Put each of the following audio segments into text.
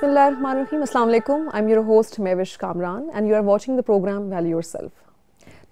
Bismillahirrahmanirrahim. Assalamu alaikum. I'm your host Mehwish Kamran and you are watching the program Value Yourself.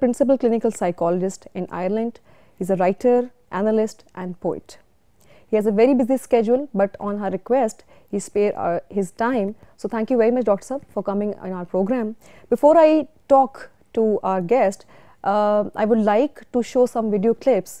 principal clinical psychologist in Ireland. He's a writer, analyst and poet. He has a very busy schedule, but on her request, he spared his time. So thank you very much, Dr. Sahab, for coming on our program. Before I talk to our guest, I would like to show some video clips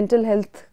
mental health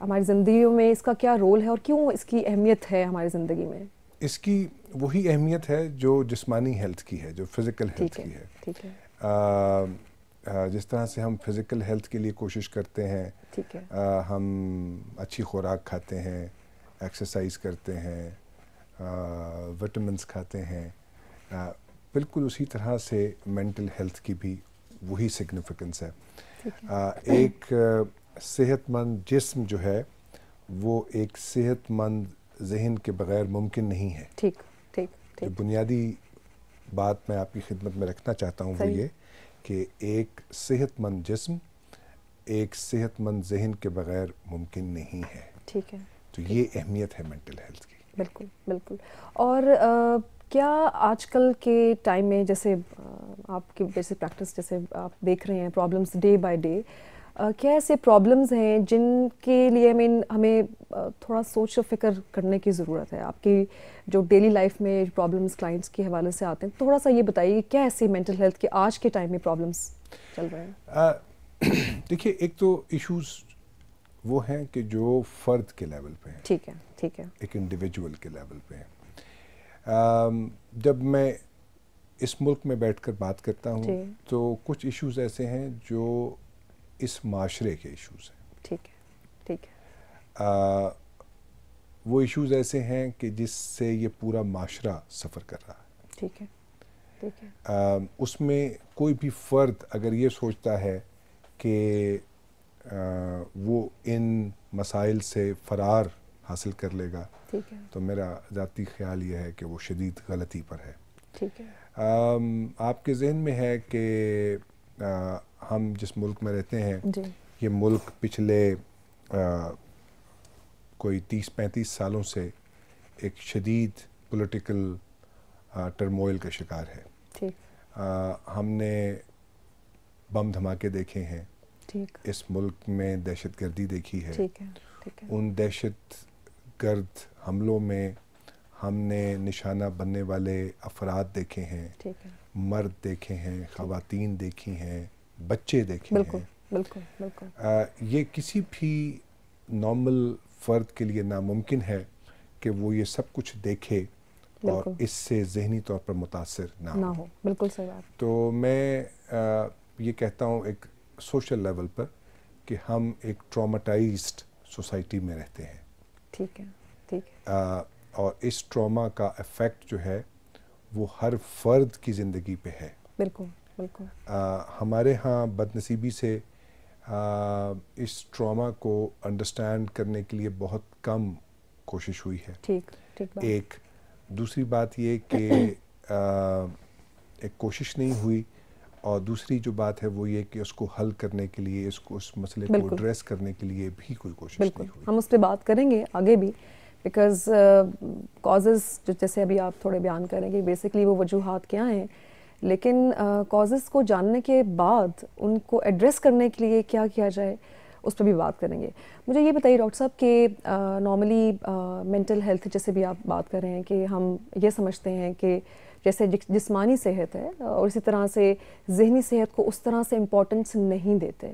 ہماری زندگیوں میں اس کا کیا role ہے اور کیوں اس کی اہمیت ہے ہماری زندگی میں؟ اس کی وہی اہمیت ہے جو جسمانی ہیلتھ کی ہے، جو فزیکل ہیلتھ کی ہے. ٹھیک ہے. جس طرح سے ہم فزیکل ہیلتھ کے لیے کوشش کرتے ہیں، ٹھیک ہے. ہم اچھی خوراک کھاتے ہیں، ایکسرسائز کرتے ہیں، وٹامنس کھاتے ہیں، بالکل اسی طرح سے مینٹل ہیلتھ کی بھی وہی سگنیفیکنس ہے. ایک صحت مند جسم جو ہے وہ ایک صحت مند ذہن کے بغیر ممکن نہیں ہے. ٹھیک ٹھیک جو ٹھیک. بنیادی بات میں آپ کی خدمت میں رکھنا چاہتا ہوں وہ یہ کہ ایک صحت مند جسم ایک صحت مند ذہن کے بغیر ممکن نہیں ہے. ٹھیک ہے. تو یہ اہمیت ہے مینٹل ہیلتھ کی. بالکل بالکل. اور کیا آج کل کے ٹائم میں جیسے آپ کی جیسے پریکٹس جیسے آپ دیکھ رہے ہیں پرابلمس ڈے بائی ڈے، کیا ایسے پرابلمز ہیں جن کے لیے ہمیں تھوڑا سوچ و فکر کرنے کی ضرورت ہے؟ آپ کی جو ڈیلی لائف میں پرابلمس کلائنٹس کے حوالے سے آتے ہیں، تھوڑا سا یہ بتائیے کہ کیا ایسی مینٹل ہیلتھ کے آج کے ٹائم میں پرابلمس چل رہے ہیں؟ دیکھیے، ایک تو ایشوز وہ ہیں کہ جو فرد کے لیول پہ ہیں. ٹھیک ہے ٹھیک ہے. ایک انڈیویجول کے لیول پہ ہیں. جب میں اس ملک میں بیٹھ کر بات کرتا ہوں تو کچھ ایشوز ایسے ہیں جو اس معاشرے کے ایشوز ہیں. ٹھیک ہے ٹھیک ہے. وہ ایشوز ایسے ہیں کہ جس سے یہ پورا معاشرہ سفر کر رہا ہے. ٹھیک ہے ٹھیک ہے. اس میں کوئی بھی فرد اگر یہ سوچتا ہے کہ وہ ان مسائل سے فرار حاصل کر لے گا، ٹھیک ہے، تو میرا ذاتی خیال یہ ہے کہ وہ شدید غلطی پر ہے. ٹھیک ہے. آپ کے ذہن میں ہے کہ ہم جس ملک میں رہتے ہیں جی، یہ ملک پچھلے کوئی 30-35 سالوں سے ایک شدید پولیٹیکل ٹرموئل کا شکار ہے. ٹھیک. ہم نے بم دھماکے دیکھے ہیں. ٹھیک. اس ملک میں دہشت گردی دیکھی ہے. ٹھیک ہے ٹھیک ہے. ان دہشت گرد حملوں میں ہم نے نشانہ بننے والے افراد دیکھے ہیں. ٹھیک ہے. مرد دیکھے ہیں، خواتین دیکھی ہیں، بچے دیکھے بالکل ہیں. بالکل بالکل. یہ کسی بھی نارمل فرد کے لیے ناممکن ہے کہ وہ یہ سب کچھ دیکھے اور اس سے ذہنی طور پر متاثر نہ ہو. بالکل صحیح بات. تو میں یہ کہتا ہوں ایک سوشل لیول پر کہ ہم ایک ٹراماٹائزڈ سوسائٹی میں رہتے ہیں. ٹھیک ہے ٹھیک ہے. اور اس ٹراما کا ایفیکٹ جو ہے وہ ہر فرد کی زندگی پہ ہے. بالکل بالکل. ہمارے ہاں بدنصیبی سے اس ٹراما کو انڈرسٹینڈ کرنے کے لیے بہت کم کوشش ہوئی ہے. ٹھیک ٹھیک بات. ایک دوسری بات یہ کہ ایک کوشش نہیں ہوئی، اور دوسری جو بات ہے وہ یہ کہ اس کو حل کرنے کے لیے، اس مسئلے کو ایڈریس کرنے کے لیے بھی کوئی کوشش نہیں ہوئی. ہم اس پہ بات کریں گے آگے بھی، بیکاز کازز جو جیسے ابھی آپ تھوڑے بیان کریں گے بیسکلی وہ وجوہات کیا ہیں، لیکن کازز کو جاننے کے بعد ان کو ایڈریس کرنے کے لیے کیا کیا جائے اس پہ بھی بات کریں گے. مجھے یہ بتائیے ڈاکٹر صاحب کہ نارملی مینٹل ہیلتھ جیسے بھی آپ بات کر رہے ہیں کہ ہم یہ سمجھتے ہیں کہ جیسے جسمانی صحت ہے اور اسی طرح سے ذہنی صحت کو اس طرح سے امپورٹنس نہیں دیتے.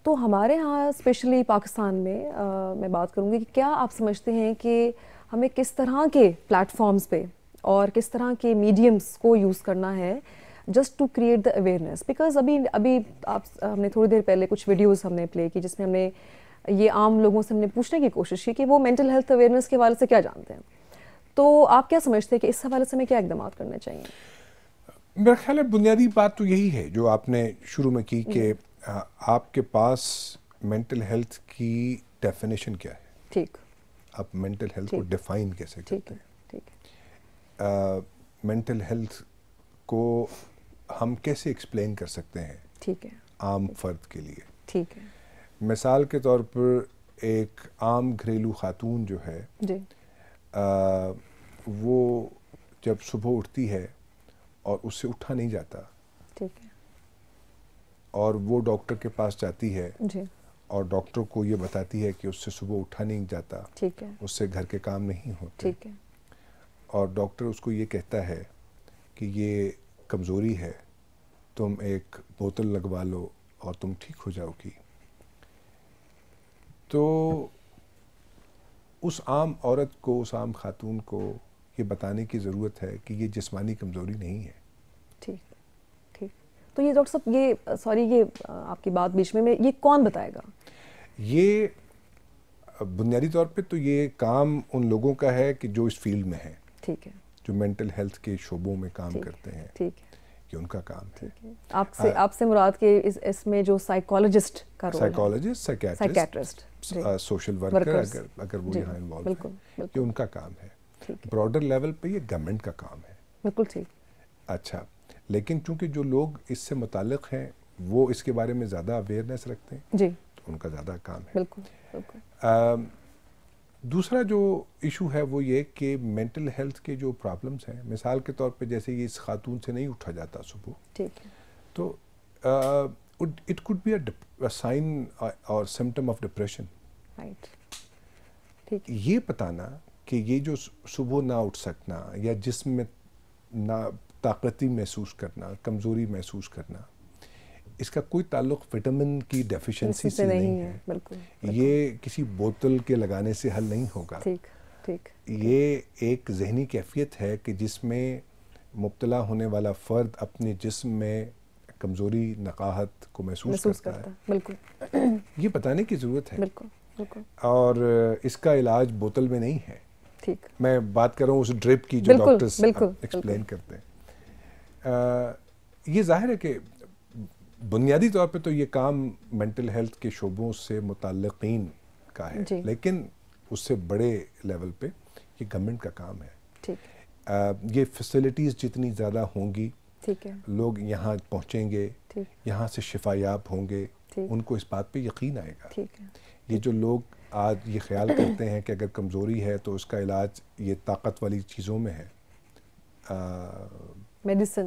تو ہمارے ہاں اسپیشلی پاکستان میں بات کروں گی کہ کیا آپ سمجھتے ہیں کہ ہمیں کس طرح کے پلیٹ فارمز پہ اور کس طرح کے میڈیمز کو یوز کرنا ہے just to create the awareness? Because ابھی ہم نے تھوڑی دیر پہلے کچھ ویڈیوز ہم نے پلے کی جس میں ہم نے یہ عام لوگوں سے ہم نے پوچھنے کی کوشش کی کہ وہ مینٹل ہیلتھ اویئرنیس کے حوالے سے کیا جانتے ہیں. تو آپ کیا سمجھتے ہیں کہ اس حوالے سے ہمیں کیا اقدامات کرنے چاہیے؟ میرا خیال ہے بنیادی بات تو یہی ہے جو آپ نے شروع میں کی کہ آپ کے پاس مینٹل ہیلتھ کی ڈیفینیشن کیا ہے. ٹھیک. آپ مینٹل ہیلتھ کو ڈیفائن کیسے کرتے ہیں؟ ٹھیک. مینٹل ہیلتھ کو ہم کیسے ایکسپلین کر سکتے ہیں ٹھیک ہے عام فرد کے لیے؟ ٹھیک ہے. مثال کے طور پر ایک عام گھریلو خاتون جو ہے جی وہ جب صبح اٹھتی ہے اور اس سے اٹھا نہیں جاتا، ٹھیک ہے، اور وہ ڈاکٹر کے پاس جاتی ہے جی اور ڈاکٹر کو یہ بتاتی ہے کہ اس سے صبح اٹھا نہیں جاتا، ٹھیک ہے، اس سے گھر کے کام نہیں ہوتے، ٹھیک ہے، اور ڈاکٹر اس کو یہ کہتا ہے کہ یہ کمزوری ہے، تم ایک بوتل لگوا لو اور تم ٹھیک ہو جاؤ گی. تو اس عام عورت کو، اس عام خاتون کو یہ بتانے کی ضرورت ہے کہ یہ جسمانی کمزوری نہیں ہے. ٹھیک ٹھیک. تو یہ ڈاکٹر صاحب یہ سوری یہ آپ کی بات بیچ میں یہ کون بتائے گا؟ یہ بنیادی طور پہ تو یہ کام ان لوگوں کا ہے کہ جو اس فیلڈ میں ہیں. ٹھیک ہے. جو مینٹل ہیلتھ کے شعبوں میں کام کرتے ہیں. ٹھیک ہے. یہ ان کا کام ہے. آپ سے مراد کہ اس میں جو سائیکالوجسٹ کا رول ہے. سائیکالوجسٹ، سائیکیٹرسٹ، سوشل ورکر اگر وہ یہاں انوالو ہیں، یہ ان کا کام ہے. براڈر لیول پہ یہ گورنمنٹ کا کام ہے. بالکل ٹھیک. اچھا، لیکن چونکہ جو لوگ اس سے متعلق ہیں وہ اس کے بارے میں زیادہ اویئرنیس رکھتے ہیں جی، تو ان کا زیادہ کام ہے. بالکل بالکل. دوسرا جو ایشو ہے وہ یہ کہ مینٹل ہیلتھ کے جو پرابلمس ہیں، مثال کے طور پہ جیسے یہ اس خاتون سے نہیں اٹھا جاتا صبح، ٹھیک ہے، تو it could be a sign اور سمٹم آف ڈپریشن. رائٹ. ٹھیک. یہ بتانا کہ یہ جو صبح نہ اٹھ سکنا یا جسم میں نہ طاقتی محسوس کرنا، کمزوری محسوس کرنا، اس کا کوئی تعلق وٹامن کی ڈیفیشنسی سے نہیں ہے. بالکل. یہ کسی بوتل کے لگانے سے حل نہیں ہوگا. ٹھیک ٹھیک. یہ ایک ذہنی کیفیت ہے کہ جس میں مبتلا ہونے والا فرد اپنے جسم میں کمزوری، نقاہت کو محسوس کرتا ہے. بالکل. یہ بتانے کی ضرورت ہے. بالکل بالکل. اور اس کا علاج بوتل میں نہیں ہے. ٹھیک. میں بات کر رہا ہوں اس ڈرپ کی جو ڈاکٹرز ایکسپلین کرتے ہیں. یہ ظاہر ہے کہ بنیادی طور پہ تو یہ کام مینٹل ہیلتھ کے شعبوں سے متعلقین کا ہے جی، لیکن اس سے بڑے لیول پہ یہ گورنمنٹ کا کام ہے. ٹھیک. یہ فیسلٹیز جتنی زیادہ ہوں گی، ٹھیک ہے، لوگ یہاں پہنچیں گے، یہاں سے شفا یاب ہوں گے، ان کو اس بات پہ یقین آئے گا. ٹھیک ہے. یہ جو لوگ آج یہ خیال کرتے ہیں کہ اگر کمزوری ہے تو اس کا علاج یہ طاقت والی چیزوں میں ہے، میڈیسن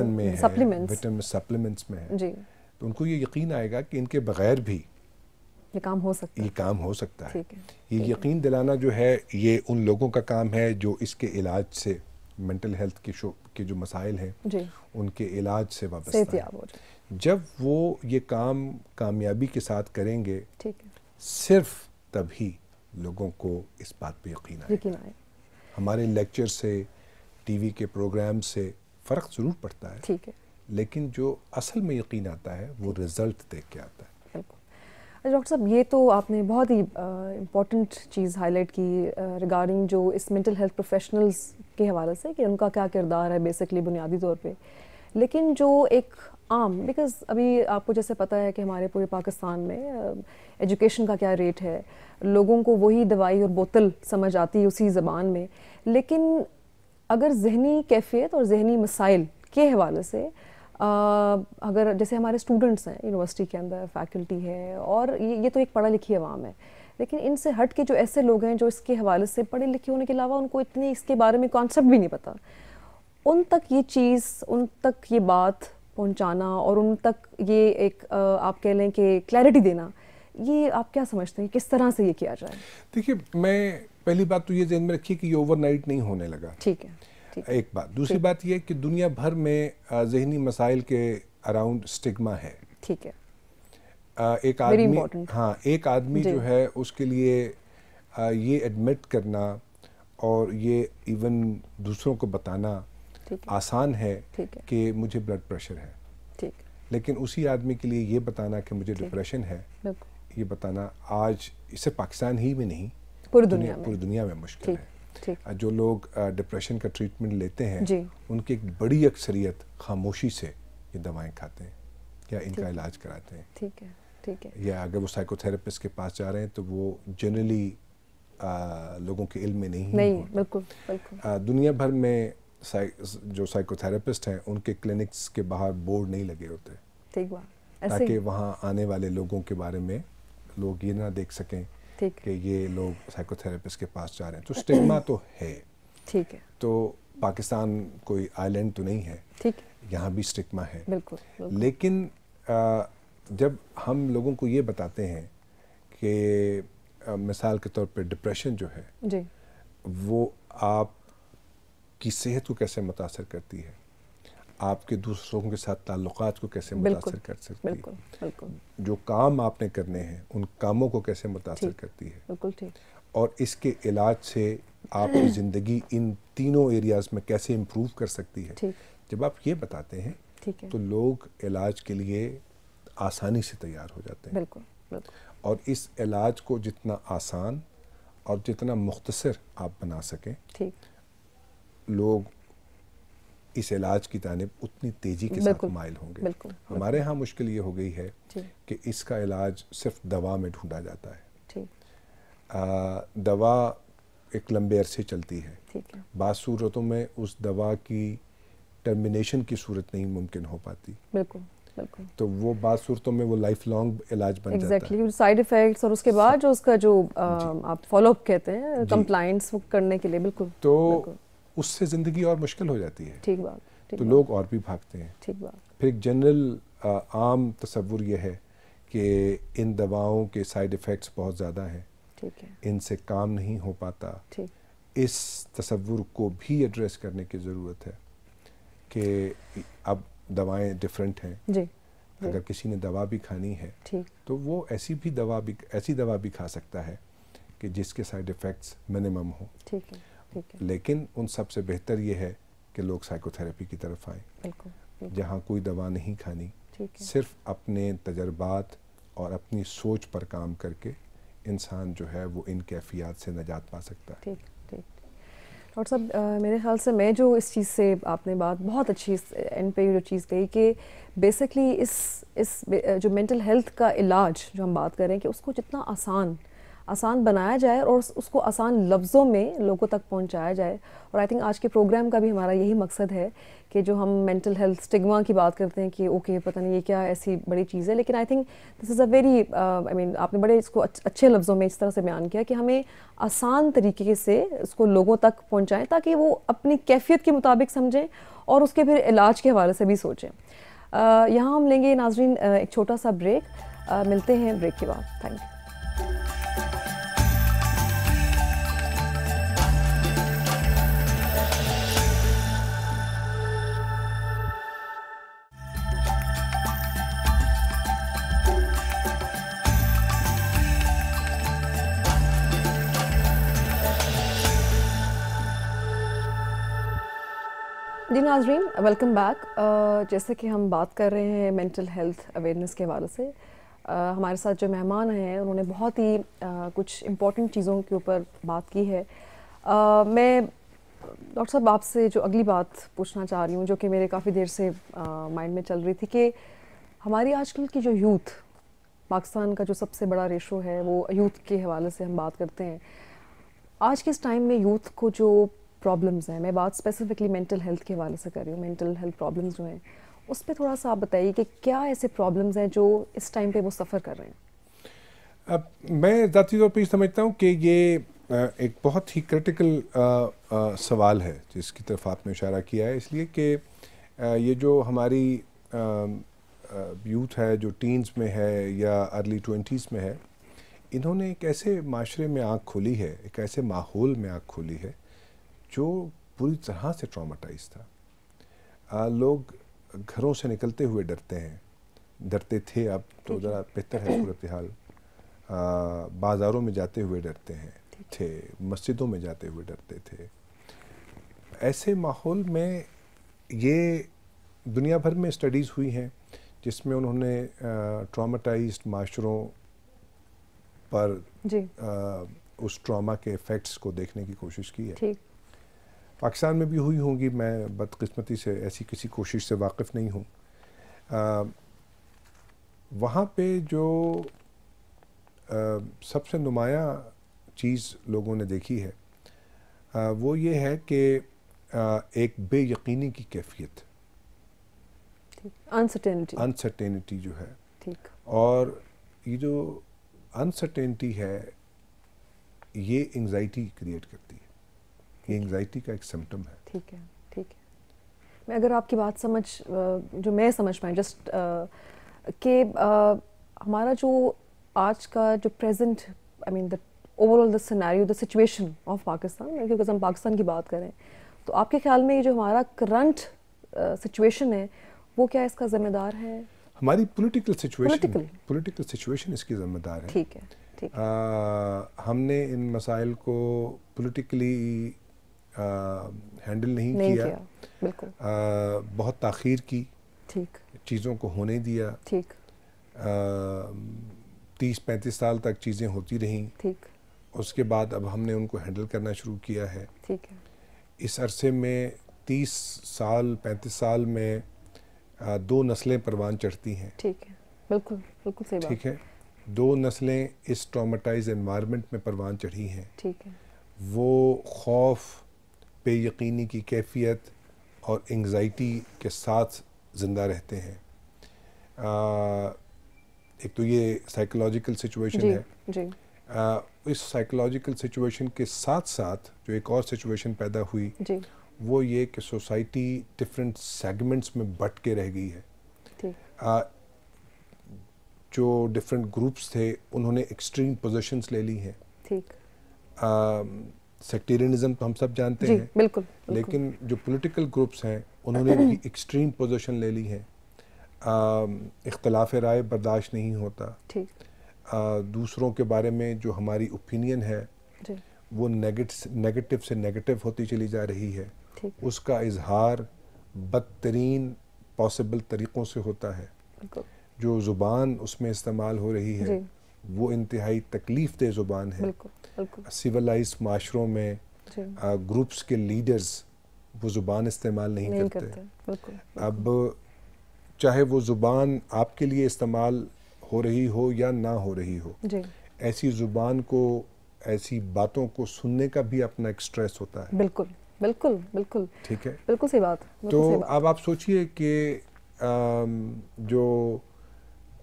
میں ہے، وٹامن سپلیمنٹس میں ہے جی، تو ان کو یہ یقین آئے گا کہ ان کے بغیر بھی یہ کام ہو سکتا ہے. یہ یقین دلانا جو ہے یہ ان لوگوں کا کام ہے جو اس کے علاج سے، مینٹل ہیلتھ کے جو مسائل ہیں جی، ان کے علاج سے وابستہ ہیں. جب وہ یہ کام کامیابی کے ساتھ کریں گے صرف تبھی لوگوں کو اس بات پہ یقین آئے. ہمارے لیکچر سے، ٹی وی کے پروگرام سے فرق ضرور پڑتا ہے، ٹھیک ہے، لیکن جو اصل میں یقین آتا ہے وہ رزلٹ دیکھ کے آتا ہے. بالکل. ڈاکٹر صاحب یہ تو آپ نے بہت ہی امپورٹنٹ چیز ہائی لائٹ کی ریگارڈنگ جو اس مینٹل ہیلتھ پروفیشنلز کے حوالے سے کہ ان کا کیا کردار ہے بیسکلی بنیادی طور پہ. لیکن جو ایک عام، بیکاز ابھی آپ کو جیسے پتہ ہے کہ ہمارے پورے پاکستان میں ایجوکیشن کا کیا ریٹ ہے، لوگوں کو وہی دوائی اور بوتل سمجھ آتی ہے اسی زبان میں، لیکن اگر ذہنی کیفیت اور ذہنی مسائل کے حوالے سے اگر جیسے ہمارے اسٹوڈنٹس ہیں یونیورسٹی کے اندر، فیکلٹی ہے، اور یہ تو ایک پڑھا لکھی عوام ہے، لیکن ان سے ہٹ کے جو ایسے لوگ ہیں جو اس کے حوالے سے پڑھے لکھے ہونے کے علاوہ ان کو اتنی اس کے بارے میں کانسیپٹ بھی نہیں پتہ، ان تک یہ چیز، ان تک یہ بات پہنچانا اور ان تک یہ ایک آپ کہہ لیں کہ کلیئرٹی دینا، یہ آپ کیا سمجھتے ہیں کس طرح سے یہ کیا جائے؟ دیکھیے، میں پہلی بات تو یہ ذہن میں رکھیے کہ یہ اوور نائٹ نہیں ہونے لگا. ٹھیک ہے. ایک بات. دوسری بات یہ کہ دنیا بھر میں ذہنی مسائل کے اراؤنڈ سٹگما ہے. ٹھیک ہے. ایک آدمی جو ہے اس کے لیے یہ ایڈمٹ کرنا اور یہ ایون دوسروں کو بتانا آسان ہے کہ مجھے بلڈ پریشر ہے، لیکن اسی آدمی کے لیے یہ بتانا کہ مجھے ڈپریشن ہے، یہ بتانا آج اسے پاکستان ہی میں نہیں پوری دنیا میں مشکل ہے. جو لوگ ڈپریشن کا ٹریٹمنٹ لیتے ہیں ان کی ایک بڑی اکثریت خاموشی سے یہ دوائیں کھاتے ہیں یا ان کا علاج کراتے ہیں. ٹھیک ہے. ٹھیک ہے. یا اگر وہ سائیکو تھراپسٹ کے پاس جا رہے ہیں تو وہ جنرلی لوگوں کے علم میں نہیں. بالکل بالکل. دنیا بھر میں جو سائیکو تھراپسٹ ہیں ان کے کلینکس کے باہر بورڈ نہیں لگے ہوتے. ٹھیک بات. تاکہ وہاں آنے والے لوگوں کے بارے میں لوگ یہ نہ دیکھ سکیں کہ یہ لوگ سائیکو تھراپسٹ کے پاس جا رہے ہیں. تو سٹگما تو ہے. ٹھیک ہے. تو پاکستان کوئی آئی لینڈ تو نہیں ہے. ٹھیک. یہاں بھی سٹگما ہے. بالکل. لیکن جب ہم لوگوں کو یہ بتاتے ہیں کہ مثال کے طور پہ ڈپریشن جو ہے جی وہ آپ کی صحت کو کیسے متاثر کرتی ہے، آپ کے دوسروں کے ساتھ تعلقات کو کیسے متاثر کر سکتی ہے, بالکل بالکل, جو کام آپ نے کرنے ہیں ان کاموں کو کیسے متاثر کرتی ہے, بالکل ٹھیک, اور اس کے علاج سے آپ کی زندگی ان تینوں ایریاز میں کیسے امپروو کر سکتی ہے. جب آپ یہ بتاتے ہیں تو لوگ علاج کے لیے آسانی سے تیار ہو جاتے ہیں. بالکل بالکل, اور اس علاج کو جتنا آسان اور جتنا مختصر آپ بنا سکیں, لوگ اس علاج کی جانب اتنی تیزی کے ساتھ مائل ہوں گے. ہمارے ہاں مشکل یہ ہو گئی ہے کہ اس کا علاج صرف دوا میں ڈھونڈا جاتا ہے. دوا ایک لمبے عرصے چلتی ہے, بعض صورتوں میں اس دوا کی ٹرمینیشن کی صورت نہیں ممکن ہو پاتی, تو وہ بعض صورتوں میں وہ لائف لانگ علاج بن جاتا ہے. سائیڈ ایفیکٹس اور اس کے بعد جو اس کا جو آپ فالو اپ کہتے ہیں کمپلائنس کرنے کے لیے, بالکل تو اس سے زندگی اور مشکل ہو جاتی ہے. ٹھیک بات, تو لوگ اور بھی بھاگتے ہیں. ٹھیک بات. پھر ایک جنرل عام تصور یہ ہے کہ ان دواؤں کے سائیڈ ایفیکٹس بہت زیادہ ہیں, ان سے کام نہیں ہو پاتا. اس تصور کو بھی ایڈریس کرنے کی ضرورت ہے کہ اب دوائیں ڈیفرنٹ ہیں. اگر کسی نے دوا بھی کھانی ہے تو وہ ایسی دوا بھی کھا سکتا ہے کہ جس کے سائیڈ ایفیکٹس منیمم ہوں. لیکن ان سب سے بہتر یہ ہے کہ لوگ سائیکو تھراپی کی طرف آئیں, جہاں کوئی دوا نہیں کھانی, صرف اپنے تجربات اور اپنی سوچ پر کام کر کے انسان جو ہے وہ ان کیفیات سے نجات پا سکتا ہے. ڈاکٹر صاحب, میرے خیال سے میں جو اس چیز سے آپ نے بات بہت اچھی اینڈ پہ جو چیز کہی کہ بیسکلی اس جو مینٹل ہیلتھ کا علاج جو ہم بات کریں کہ اس کو جتنا آسان بنایا جائے اور اس کو آسان لفظوں میں لوگوں تک پہنچایا جائے. اور آئی تھنک آج کے پروگرام کا بھی ہمارا یہی مقصد ہے کہ جو ہم مینٹل ہیلتھ اسٹگما کی بات کرتے ہیں کہ اوکے پتہ نہیں یہ کیا ایسی بڑی چیز ہے, لیکن I think this is a very I مین آپ نے بڑے اس کو اچھے لفظوں میں اس طرح سے بیان کیا کہ ہمیں آسان طریقے سے اس کو لوگوں تک پہنچائیں تاکہ وہ اپنی کیفیت کے مطابق سمجھیں اور اس کے پھر علاج کے حوالے سے بھی سوچیں. یہاں ہم لیں گے ناظرین ایک چھوٹا سا بریک, ملتے ہیں بریک کے بعد. Thank you. جی ناظرین, ویلکم بیک. جیسے کہ ہم بات کر رہے ہیں مینٹل ہیلتھ اویئرنیس کے حوالے سے, ہمارے ساتھ جو مہمان ہیں انہوں نے بہت ہی کچھ امپورٹنٹ چیزوں کے اوپر بات کی ہے. میں ڈاکٹر صاحب آپ سے جو اگلی بات پوچھنا چاہ رہی ہوں, جو کہ میرے کافی دیر سے مائنڈ میں چل رہی تھی, کہ ہماری آج کل کی جو یوتھ, پاکستان کا جو سب سے بڑا ریشو ہے وہ یوتھ کے حوالے سے ہم بات کرتے ہیں. آج کے اس ٹائم میں یوتھ کو جو پرابلمز ہیں, میں بات اسپیسیفکلی مینٹل ہیلتھ کے حوالے سے کر رہی ہوں, مینٹل ہیلتھ پرابلمز جو ہیں اس پہ تھوڑا سا آپ بتائیے کہ کیا ایسے پرابلمز ہیں جو اس ٹائم پہ وہ سفر کر رہے ہیں. اب میں ذاتی طور پہ یہ سمجھتا ہوں کہ یہ ایک بہت ہی کرٹیکل سوال ہے جس کی طرف آپ نے اشارہ کیا ہے, اس لیے کہ یہ جو ہماری یوتھ ہے جو ٹینز میں ہے یا ارلی 20s میں ہے, انہوں نے ایک ایسے معاشرے میں آنکھ کھولی ہے, ایک ایسے ماحول میں آنکھ کھولی ہے جو پوری طرح سے ٹراماٹائز تھا. لوگ گھروں سے نکلتے ہوئے ڈرتے تھے, اب تو ذرا بہتر ہے صورتحال. بازاروں میں جاتے ہوئے ڈرتے تھے, مسجدوں میں جاتے ہوئے ڈرتے تھے. ایسے ماحول میں یہ دنیا بھر میں اسٹڈیز ہوئی ہیں جس میں انہوں نے ٹراماٹائزڈ معاشروں پر اس ٹراما کے ایفیکٹس کو دیکھنے کی کوشش کی ہے. پاکستان میں بھی ہوئی ہوں گی, میں بدقسمتی سے ایسی کسی کوشش سے واقف نہیں ہوں. وہاں پہ جو سب سے نمایاں چیز لوگوں نے دیکھی ہے وہ یہ ہے کہ ایک بے یقینی کی کیفیت, انسرٹینٹی جو ہے, اور یہ جو انسرٹینٹی ہے یہ انگزائٹی کریٹ کرتی ہے, یہ انگزائٹی کا ایک سمپٹم ہے. ٹھیک ہے. میں اگر آپ کی بات جو میں سمجھ پائیں جسٹ کہ ہمارا جو آج کا جو present I mean the overall the scenario the situation of Pakistan, کیونکہ ہم پاکستان کی بات کریں تو آپ کے خیال میں یہ جو ہمارا کرنٹ سچویشن ہے وہ کیا اس کا ذمہ دار ہے؟ ہماری پولیٹیکل سچویشن اس کی ذمہ دار ہے. ٹھیک ہے. ہم نے ان مسائل کو پولیٹیکلی ہینڈل نہیں کیا. بالکل. بہت تاخیر کی. ٹھیک. چیزوں کو ہونے دیا. ٹھیک. 30-35 سال تک چیزیں ہوتی رہیں. ٹھیک. اس کے بعد اب ہم نے ان کو ہینڈل کرنا شروع کیا ہے. ٹھیک ہے. اس عرصے میں 30 سال 35 سال میں 2 نسلیں پروان چڑھتی ہیں. ٹھیک ہے. بالکل بالکل صحیح بات. ٹھیک ہے. 2 نسلیں اس ٹرامیٹائز انوائرمنٹ میں پروان چڑھی ہیں. ٹھیک ہے. وہ خوف، بے یقینی کی کیفیت اور انگزائٹی کے ساتھ زندہ رہتے ہیں. ایک تو یہ سائیکولوجیکل سچویشن ہے. جی. اس سائیکولوجیکل سچویشن کے ساتھ ساتھ جو ایک اور سچویشن پیدا ہوئی جی. وہ یہ کہ سوسائٹی ڈفرینٹ سیگمنٹس میں بٹ کے رہ گئی ہے. ٹھیک. جو ڈفرینٹ گروپس تھے انہوں نے ایکسٹریم پوزیشنز لے لی ہیں. ٹھیک. سیکٹیرینزم تو ہم سب جانتے جی. ہیں. بالکل. لیکن جو پولیٹیکل گروپس ہیں انہوں نے بھی ایکسٹریم پوزیشن لے لی ہے. اختلاف رائے برداشت نہیں ہوتا. ٹھیک. دوسروں کے بارے میں جو ہماری اوپینین ہے جی. وہ نیگیٹو سے نیگیٹو ہوتی چلی جا رہی ہے. ٹھیک. اس کا اظہار بدترین پاسبل طریقوں سے ہوتا ہے. بالکل. جو زبان اس میں استعمال ہو رہی ہے جی. وہ انتہائی تکلیف دہ زبان ہے. بالکل. بالکل. سویلائز معاشروں میں جی. گروپس کے لیڈرز وہ زبان استعمال نہیں کرتے. بالکل. اب چاہے وہ زبان آپ کے لیے استعمال ہو رہی ہو یا نہ ہو رہی ہو، جی. ایسی زبان کو، ایسی باتوں کو سننے کا بھی اپنا ایک سٹریس ہوتا ہے. بالکل بالکل بالکل. ٹھیک ہے. بالکل صحیح بات. تو اب آپ سوچئے کہ جو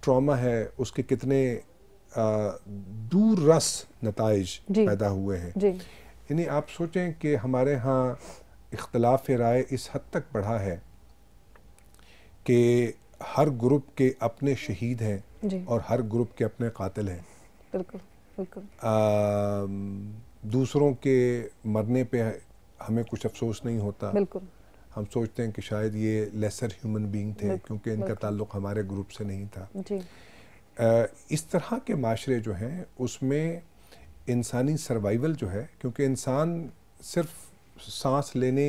ٹراما ہے اس کے کتنے دور رس نتائج پیدا ہوئے ہیں. جی. یعنی آپ سوچیں کہ ہمارے ہاں اختلاف رائے اس حد تک بڑھا ہے کہ ہر گروپ کے اپنے شہید ہیں. جی. اور ہر گروپ کے اپنے قاتل ہیں. بالکل بالکل. دوسروں کے مرنے پہ ہمیں کچھ افسوس نہیں ہوتا. بالکل. ہم سوچتے ہیں کہ شاید یہ لیسر ہیومن بینگ تھے کیونکہ ان کا تعلق ہمارے گروپ سے نہیں تھا. جی. اس طرح کے معاشرے جو ہیں اس میں انسانی سروائیول جو ہے، کیونکہ انسان صرف سانس لینے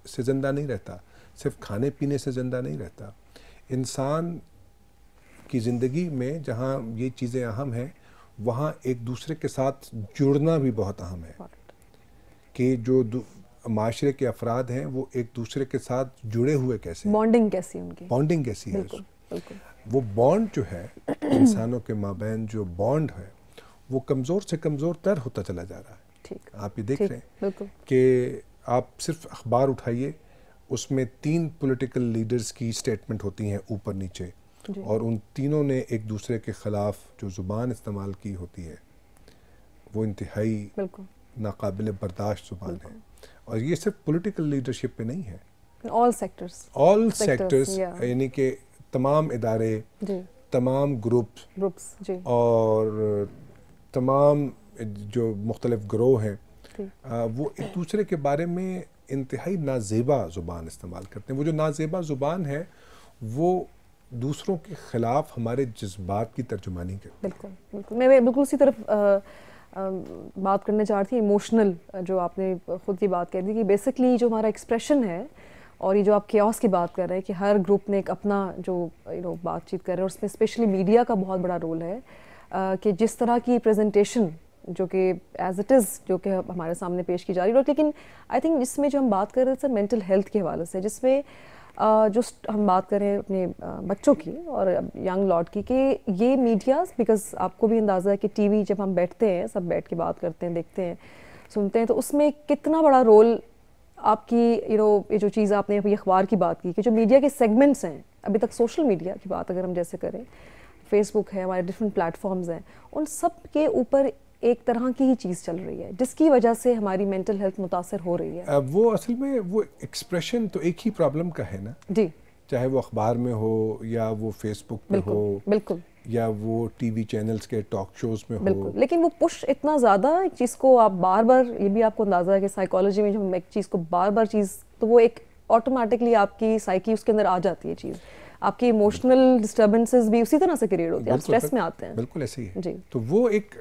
سے زندہ نہیں رہتا، صرف کھانے پینے سے زندہ نہیں رہتا. انسان کی زندگی میں جہاں یہ چیزیں اہم ہیں وہاں ایک دوسرے کے ساتھ جڑنا بھی بہت اہم ہے. کہ جو معاشرے کے افراد ہیں وہ ایک دوسرے کے ساتھ جڑے ہوئے کیسے ہیں، بانڈنگ کیسی ان کی، بانڈنگ کیسی ہے. بالکل. وہ بانڈ جو ہے انسانوں کے مابین جو بانڈ ہے وہ کمزور سے کمزور تر ہوتا چلا جا رہا ہے. ٹھیک. آپ یہ دیکھ رہے ہیں بالکل کہ آپ صرف اخبار اٹھائیے، اس میں 3 پولیٹیکل لیڈرز کی سٹیٹمنٹ ہوتی ہیں اوپر نیچے. جی. اور ان تینوں نے ایک دوسرے کے خلاف جو زبان استعمال کی ہوتی ہے وہ انتہائی بالکل ناقابل برداشت زبان ہے. اور یہ صرف پولیٹیکل لیڈرشپ پہ نہیں ہے، آل سیکٹرز یعنی کہ تمام ادارے، جی. تمام گروپس جی. اور تمام جو مختلف گروہ ہیں وہ ایک دوسرے کے بارے میں انتہائی نازیبا زبان استعمال کرتے ہیں. وہ جو نازیبا زبان ہے وہ دوسروں کے خلاف ہمارے جذبات کی ترجمانی کرتی ہے. بالکل بالکل. میں بالکل اسی طرف بات کرنے چاہ رہی تھی. ایموشنل جو آپ نے خود کی بات کہہ دی کہ بیسکلی جو ہمارا ایکسپریشن ہے اور یہ جو آپ کیوس کی بات کر رہے ہیں کہ ہر گروپ نے ایک اپنا جو بات چیت کر رہے ہیں، اور اس میں اسپیشلی میڈیا کا بہت بڑا رول ہے کہ جس طرح کی پریزنٹیشن جو کہ ایز اٹ از جو کہ ہمارے سامنے پیش کی جا رہی ہے. لیکن آئی تھنک جس میں جو ہم بات کر رہے تھے مینٹل ہیلتھ کے حوالے سے، جس میں جو ہم بات کریں اپنے بچوں کی اور ینگ لاٹ کی، کہ یہ میڈیاز، بیکاز آپ کو بھی اندازہ ہے کہ ٹی وی جب ہم بیٹھتے ہیں، سب بیٹھ کے بات کرتے ہیں، دیکھتے ہیں، سنتے ہیں، تو اس میں کتنا بڑا رول آپ کی یہ جو چیز آپ نے ابھی اخبار کی بات کی کہ جو میڈیا کے سیگمنٹس ہیں، ابھی تک سوشل میڈیا کی بات اگر ہم جیسے کریں، فیس بک ہے، ہمارے ڈفرینٹ پلیٹفارمز ہیں، ان سب کے اوپر ایک طرح کی ہی چیز چل رہی ہے جس کی وجہ سے ہماری مینٹل ہیلتھ متاثر ہو رہی ہے. وہ اصل میں وہ ایکسپریشن تو ایک ہی پرابلم کا ہے نا. جی. چاہے وہ اخبار میں ہو یا وہ فیس بک پہ ہو، بالکل، یا وہ ٹی وی چینلز کے ٹاک شوز میں ہو. بالکل. لیکن وہ پش اتنا زیادہ ایک چیز کو آپ بار بار، یہ بھی آپ کو اندازہ ہے کہ سائیکالوجی میں جب ہم ایک چیز کو بار بار تو وہ ایک آٹومیٹکلی آپ کی سائیکی اس کے اندر آ جاتی ہے چیز. آپ کی ایموشنل ڈسٹربنسز بھی اسی طرح سے کریٹ ہوتی ہیں, آپ اسٹریس میں آتے ہیں. بالکل ایسے ہی ہے جی. تو وہ ایک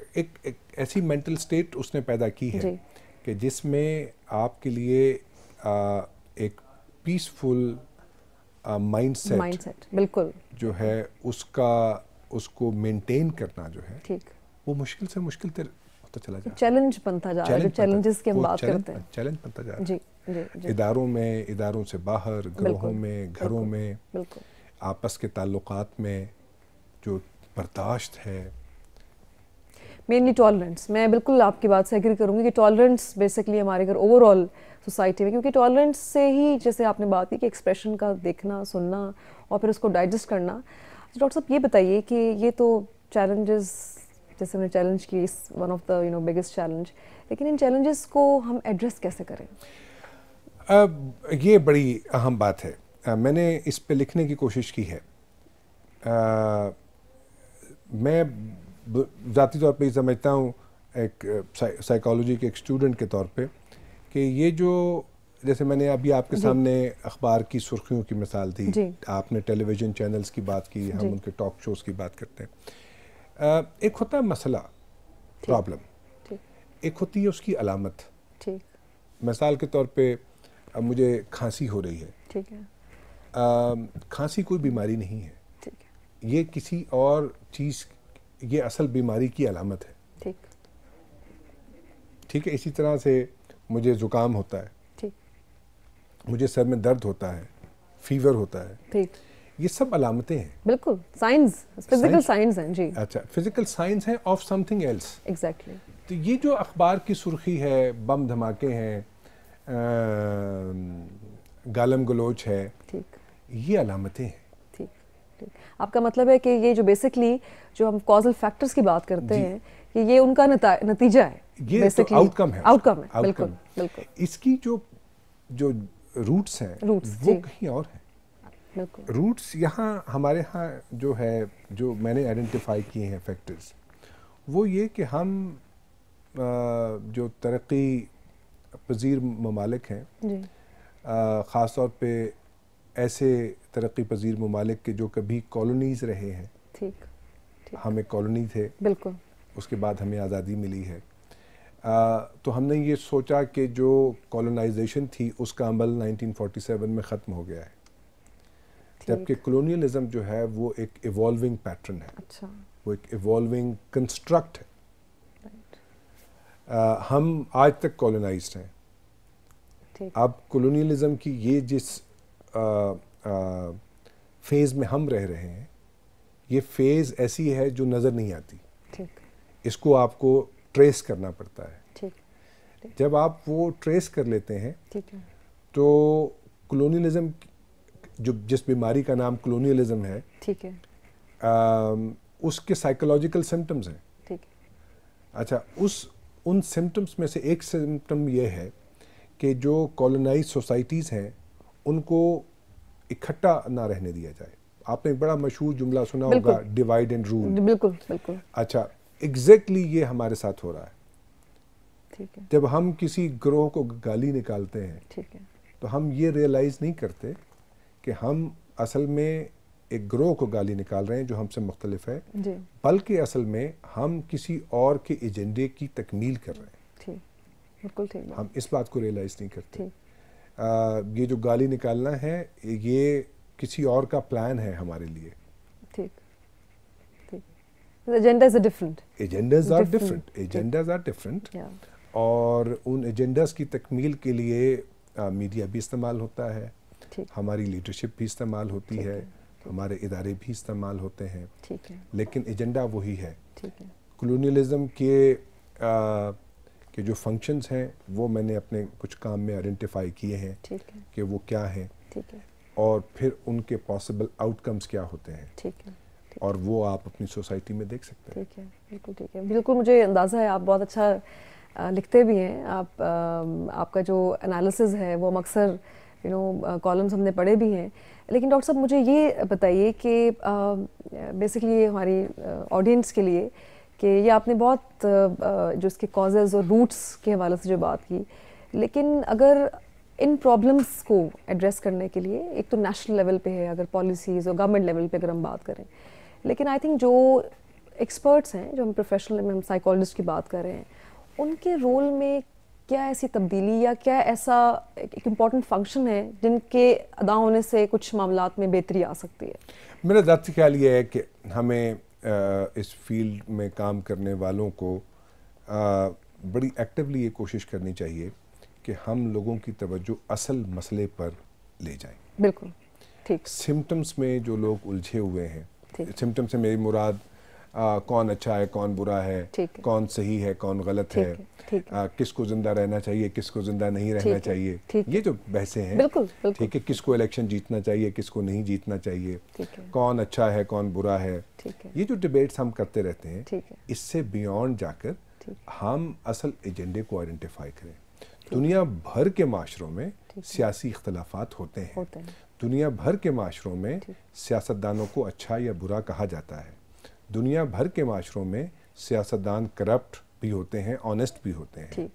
ایسی مینٹل اسٹیٹ اس نے پیدا کی ہے کہ جس میں آپ کے لیے ایک پیسفل مائنڈ سیٹ بالکل جو ہے اس کو مینٹین کرنا جو ہے ٹھیک وہ مشکل سے مشکل تر ہوتا چلا جا رہا ہے. چیلنج بنتا جا رہا ہے, جو چیلنجز کی ہم بات کرتے ہیں, چیلنج بنتا جا رہا ہے. جی جی جی. اداروں میں, اداروں سے باہر, گروہوں میں, گھروں میں, بالکل آپس کے تعلقات میں جو برداشت ہے, مینلی ٹالرنس. میں بالکل آپ کی بات سے ایگری کروں گی کہ ٹالرنس بیسکلی ہمارے گھر اوور آل سوسائٹی میں, کیونکہ ٹالرنس سے ہی جیسے آپ نے بات کی کہ ایکسپریشن کا دیکھنا, سننا اور پھر اس کو ڈائجسٹ کرنا. ڈاکٹر صاحب یہ بتائیے کہ یہ تو چیلنجز جیسے ہم نے چیلنج کی, one of the biggest challenge, لیکن ان چیلنجز کو ہم ایڈریس کیسے کریں؟ یہ بڑی اہم بات ہے. میں نے اس پہ لکھنے کی کوشش کی ہے. میں ذاتی طور پہ یہ سمجھتا ہوں ایک سائیکالوجی کے ایک اسٹوڈنٹ کے طور پہ کہ یہ جو جیسے میں نے ابھی آپ کے سامنے اخبار کی سرخیوں کی مثال دی, آپ نے ٹیلی ویژن چینلز کی بات کی, ہم ان کے ٹاک شوز کی بات کرتے ہیں. ایک ہوتا ہے مسئلہ, پرابلم, ایک ہوتی ہے اس کی علامت. مثال کے طور پہ اب مجھے کھانسی ہو رہی ہے, ٹھیک ہے, کھانسی کوئی بیماری نہیں ہے, یہ کسی اور چیز, یہ اصل بیماری کی علامت ہے. ٹھیک ہے. اسی طرح سے مجھے زکام ہوتا ہے, مجھے سر میں درد ہوتا ہے, فیور ہوتا ہے, یہ سب علامتیں ہیں. بالکل سائنس, فزیکل سائنس ہیں. جی اچھا, فزیکل سائنس ہیں of something else. Exactly. تو یہ جو اخبار کی سرخی ہے, بم دھماکے ہیں, گالم گلوچ ہے, یہ علامتیں ہیں. آپ کا مطلب ہے کہ یہ جو بیسکلی جو ہم کازل فیکٹرز کی بات کرتے ہیں کہ یہ ان کا نتیجہ ہے, یہ تو آؤٹ کم ہے. آؤٹ کم ہے, بالکل بالکل. اس کی جو روٹس ہیں وہ کہیں اور ہیں. روٹس یہاں ہمارے ہاں جو ہے, جو میں نے آئیڈینٹیفائی کیے ہیں فیکٹرز, وہ یہ کہ ہم جو ترقی پذیر ممالک ہیں, خاص طور پہ ایسے ترقی پذیر ممالک کے جو کبھی کالونیز رہے ہیں, ہم ایک کالونی تھے, بالکل, اس کے بعد ہمیں آزادی ملی ہے, تو ہم نے یہ سوچا کہ جو کالونائزیشن تھی اس کا عمل 1947 میں ختم ہو گیا ہے, جبکہ کلونیلزم جو ہے وہ ایک ایوالونگ پیٹرن ہے, وہ ایک ایوالونگ کنسٹرکٹ ہے. ہم آج تک کالونائزڈ ہیں. اب کلونیلزم کی یہ جس فیز میں ہم رہ رہے ہیں, یہ فیز ایسی ہے جو نظر نہیں آتی, اس کو آپ کو ٹریس کرنا پڑتا ہے. جب آپ وہ ٹریس کر لیتے ہیں تو کلونیلزم, جو جس بیماری کا نام کلونیلزم ہے, اس کے سائیکولوجیکل سمٹمز ہیں. اچھا, ان سمٹمز میں سے ایک سمٹم یہ ہے کہ جو کالونائز سوسائٹیز ہیں ان کو اکٹھا نہ رہنے دیا جائے. آپ نے ایک بڑا مشہور جملہ سنا ہوگا, ڈیوائڈ اینڈ رول. بالکل بالکل. اچھا, ایگزیکٹلی یہ ہمارے ساتھ ہو رہا ہے. جب ہم کسی گروہ کو گالی نکالتے ہیں تو ہم یہ ریئلائز نہیں کرتے کہ ہم اصل میں ایک گروہ کو گالی نکال رہے ہیں جو ہم سے مختلف ہے, بلکہ اصل میں ہم کسی اور کے ایجنڈے کی تکمیل کر رہے ہیں. بالکل ٹھیک. ہم اس بات کو ریئلائز نہیں کرتے. یہ جو گالی نکالنا ہے یہ کسی اور کا پلان ہے ہمارے لیے. Agendas are different. Agendas are different. اور ان ایجنڈاز کی تکمیل کے لیے میڈیا بھی استعمال ہوتا ہے, ہماری لیڈرشپ بھی استعمال ہوتی ہے, ہمارے ادارے بھی استعمال ہوتے ہیں, لیکن ایجنڈا وہی ہے. کلونیلزم کے جو فنکشنز ہیں وہ میں نے اپنے کچھ کام میں آئیڈینٹیفائی کیے ہیں کہ وہ کیا ہیں, اور پھر ان کے پاسبل آؤٹ کمز کیا ہوتے ہیں, اور وہ آپ اپنی سوسائٹی میں دیکھ سکتے ہیں. بالکل ٹھیک ہے. بالکل مجھے اندازہ ہے آپ بہت اچھا لکھتے بھی ہیں. آپ کا جو انالیسز ہے وہ اکثر کالمز ہم نے پڑھے بھی ہیں. لیکن ڈاکٹر صاحب مجھے یہ بتائیے کہ بیسکلی ہماری آڈینس کے لیے کہ یہ آپ نے بہت جو اس کے کازز اور روٹس کے حوالے سے جو بات کی, لیکن اگر ان پرابلمس کو ایڈریس کرنے کے لیے ایک تو نیشنل لیول پہ ہے اگر پالیسیز اور گورنمنٹ لیول پہ اگر ہم بات کریں، لیکن آئی تھنک جو ایکسپرٹس ہیں، جو ہم پروفیشنل میں ہم سائیکالوجسٹ کی بات کر رہے ہیں، ان کے رول میں کیا ایسی تبدیلی یا کیا ایسا ایک امپورٹنٹ فنکشن ہے جن کے ادا ہونے سے کچھ معاملات میں بہتری آ سکتی ہے؟ میرا ذاتی خیال یہ ہے کہ ہمیں اس فیلڈ میں کام کرنے والوں کو بڑی ایکٹیولی یہ کوشش کرنی چاہیے کہ ہم لوگوں کی توجہ اصل مسئلے پر لے جائیں. بالکل ٹھیک. سمٹمز میں جو لوگ الجھے ہوئے ہیں، سمٹم سے میری مراد کون اچھا ہے کون برا ہے، کون صحیح ہے کون غلط ہے، کس کو زندہ رہنا چاہیے کس کو زندہ نہیں رہنا چاہیے، یہ جو بحثیں ہیں، ٹھیک ہے، کس کو الیکشن جیتنا چاہیے کس کو نہیں جیتنا چاہیے، کون اچھا ہے کون برا ہے، یہ جو ڈیبیٹس ہم کرتے رہتے ہیں، اس سے بیونڈ جا کر ہم اصل ایجنڈے کو آئیڈینٹیفائی کریں. دنیا بھر کے معاشروں میں سیاسی اختلافات ہوتے ہیں، دنیا بھر کے معاشروں میں سیاستدانوں کو اچھا یا برا کہا جاتا ہے، دنیا بھر کے معاشروں میں سیاستدان کرپٹ بھی ہوتے ہیں، آنیسٹ بھی ہوتے ہیں،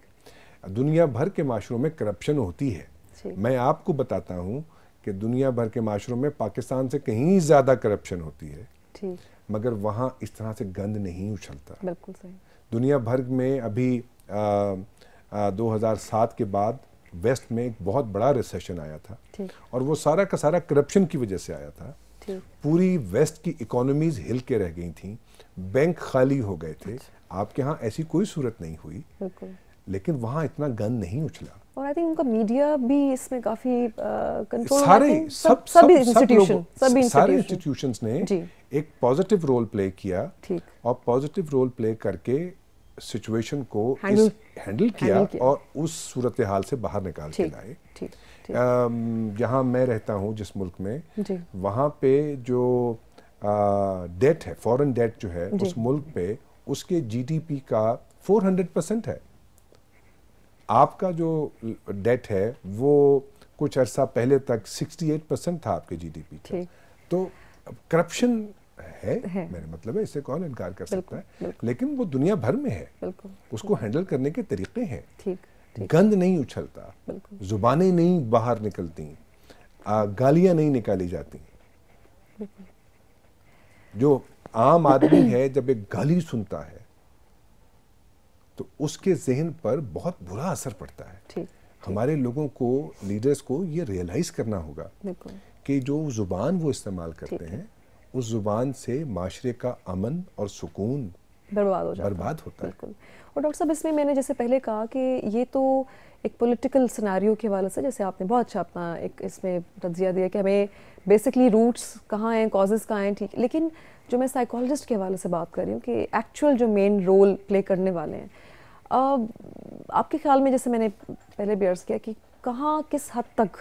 دنیا بھر کے معاشروں میں کرپشن ہوتی ہے. میں آپ کو بتاتا ہوں کہ دنیا بھر کے معاشروں میں پاکستان سے کہیں زیادہ کرپشن ہوتی ہے، مگر وہاں اس طرح سے گند نہیں اچھلتا. بالکل صحیح. دنیا بھر میں ابھی 2007 کے بعد ویسٹ میں ایک بہت بڑا ریسیشن آیا تھا، اور وہ سارا کا سارا کرپشن کی وجہ سے آیا تھا. پوری ویسٹ کی اکانومیز ہل کے رہ گئی تھیں، بینک خالی ہو گئے تھے. آپ کے ہاں ایسی کوئی صورت نہیں ہوئی، لیکن وہاں اتنا گند نہیں اچھلا. اور آئی تھنک ان کا میڈیا بھی اس میں کافی کنٹرول، سارے انسٹیٹیوشنز نے ایک پازیٹیو رول پلے کیا، اور پازیٹیو رول پلے کر کے سچویشن کو ہینڈل کیا اور اس صورتحال سے باہر نکال کے لائے. جہاں میں رہتا ہوں جس ملک میں، وہاں پہ جو ڈیٹ ہے، فورن ڈیٹ جو ہے اس ملک پہ، اس کے جی ڈی پی کا 400% ہے. آپ کا جو ڈیٹ ہے وہ کچھ عرصہ پہلے تک 68% تھا آپ کے جی ڈی پی کا. تو کرپشن ہے، میرا مطلب ہے، اس سے کون انکار کر سکتا ہے، لیکن وہ دنیا بھر میں ہے، اس کو ہینڈل کرنے کے طریقے ہیں. گند نہیں اچھلتا، زبانیں نہیں باہر نکلتی، گالیاں نہیں نکالی جاتی. جو عام آدمی ہے جب ایک گالی سنتا ہے تو اس کے ذہن پر بہت برا اثر پڑتا ہے. ہمارے لوگوں کو، لیڈرز کو یہ ریئلائز کرنا ہوگا کہ جو زبان وہ استعمال کرتے ہیں، اس زبان سے معاشرے کا امن اور سکون برباد ہوتا ہے. اور ڈاکٹر صاحب اس میں میں نے جیسے پہلے کہا کہ یہ تو ایک پولیٹیکل سیناریو کے حوالے سے، جیسے آپ نے بہت اچھا اپنا ایک اس میں تجزیہ دیا کہ ہمیں بیسکلی روٹس کہاں ہیں، کازز کہاں ہیں، ٹھیک. لیکن جو میں سائیکالوجسٹ کے حوالے سے بات کر رہی ہوں کہ ایکچوئل جو مین رول پلے کرنے والے ہیں، آپ کے خیال میں، جیسے میں نے پہلے بھی عرض کیا کہ کہاں کس حد تک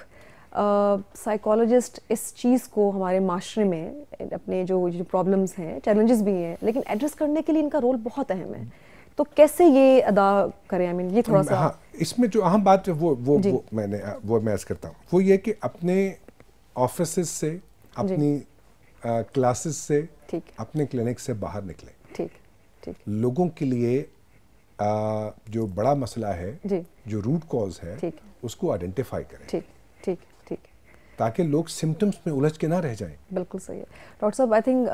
سائیکالوجسٹ اس چیز کو ہمارے معاشرے میں اپنے جو پرابلمس ہیں، چیلنجز بھی ہیں، لیکن ایڈریس کرنے کے لیے ان کا رول بہت اہم ہے، تو کیسے یہ ادا کریں؟ یہ تھوڑا سا اس میں جو اہم بات ہے وہ میں عرض کرتا ہوں، وہ یہ کہ اپنے آفیسز سے، اپنی کلاسز سے، اپنے کلینک سے باہر نکلیں. لوگوں کے لیے جو بڑا مسئلہ ہے، جو روٹ کاز ہے، اس کو آئیڈینٹیفائی کریں تاکہ لوگ سمٹمز میں الجھ کے نہ رہ جائیں. بالکل صحیح ہے. ڈاکٹر صاحب آئی تھنک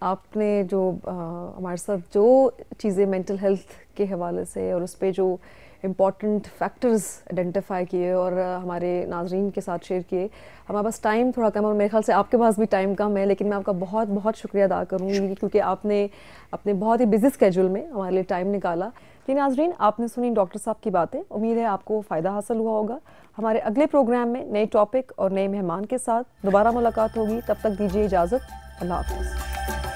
آپ نے جو ہمارے ساتھ جو چیزیں مینٹل ہیلتھ کے حوالے سے اور اس پہ جو امپورٹنٹ فیکٹرز آئیڈینٹیفائی کیے اور ہمارے ناظرین کے ساتھ شیئر کیے، ہمارے پاس ٹائم تھوڑا کم، اور میرے خیال سے آپ کے پاس بھی ٹائم کم ہے، لیکن میں آپ کا بہت بہت شکریہ ادا کروں گی کیونکہ آپ نے اپنے بہت ہی بزی اسکیجول میں ہمارے لیے ٹائم نکالا. کہ ناظرین، آپ نے سنی ڈاکٹر صاحب کی باتیں، امید ہے آپ کو فائدہ حاصل ہوا ہوگا. ہمارے اگلے پروگرام میں نئے ٹاپک اور نئے مہمان کے ساتھ دوبارہ ملاقات ہوگی. تب تک دیجیے اجازت. اللہ حافظ.